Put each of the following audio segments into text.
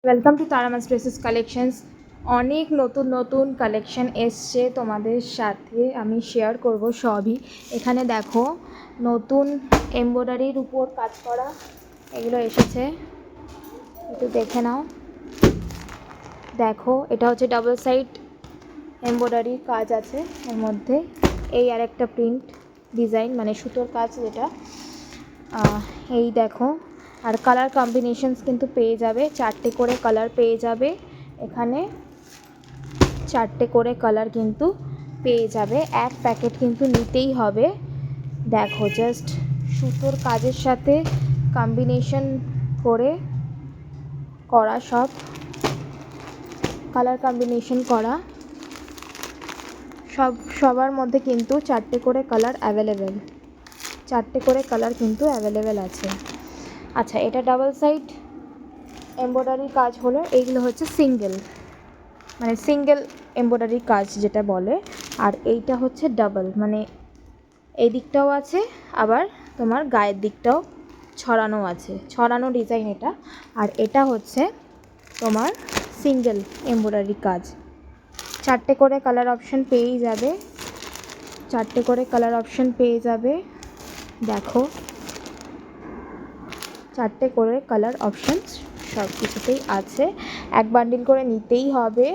Welcome to Taramas dresses collections. অনেক নতুন নতুন কালেকশন এসছে, তোমাদের সাথে আমি শেয়ার করব সবই। এখানে দেখো নতুন এমব্রয়ডারির উপর কাজ করা এগুলো এসেছে, একটু দেখে নাও। দেখো এটা হচ্ছে ডাবল সাইড এমব্রয়ডারির কাজ আছে এর মধ্যে। এই আর একটা প্রিন্ট ডিজাইন মানে সুতোর কাজ যেটা, এই দেখো। আর কালার কম্বিনেশনস কিন্তু পেয়ে যাবে, 4টে করে কালার পেয়ে যাবে এখানে, 4টে করে কালার কিন্তু পেয়ে যাবে। এক প্যাকেট কিন্তু নিতেই হবে। দেখো জাস্ট সুতোর কাজের সাথে কম্বিনেশন করে করা, সব কালার কম্বিনেশন করা, সবার মধ্যে কিন্তু 4টে করে কালার অ্যাভেলেবেল, 4টে করে কালার কিন্তু অ্যাভেলেবেল আছে। আচ্ছা, এটা ডাবল সাইড এমব্রয়ডারির কাজ হলো, এইগুলো হচ্ছে সিঙ্গেল মানে সিঙ্গেল এমব্রয়ডারির কাজ যেটা বলে। আর এইটা হচ্ছে ডাবল, মানে এই দিকটাও আছে আবার তোমার গায়ের দিকটাও ছড়ানো আছে, ছড়ানো ডিজাইন এটা। আর এটা হচ্ছে তোমার সিঙ্গেল এমব্রয়ডারি কাজ। 4টে করে কালার অপশান পেয়েই যাবে, 4টে করে কালার অপশান পেয়ে যাবে। দেখো 4টে করে কালার অপশান সব কিছুতেই আছে। এক বান্ডিল করে নিতেই হবে।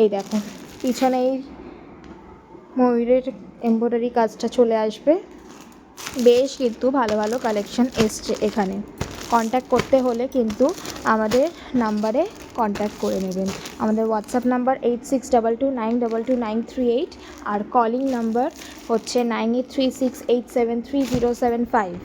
এই দেখো পিছনে এই ময়ূরের এমব্রয়ডারি কাজটা চলে আসবে। বেশ কিন্তু ভালো ভালো কালেকশন এসছে এখানে। কন্ট্যাক্ট করতে হলে কিন্তু আমাদের নাম্বারে কন্ট্যাক্ট করে নেবেন। আমাদের WhatsApp number 8622922938 are calling number হচ্ছে 9836873075।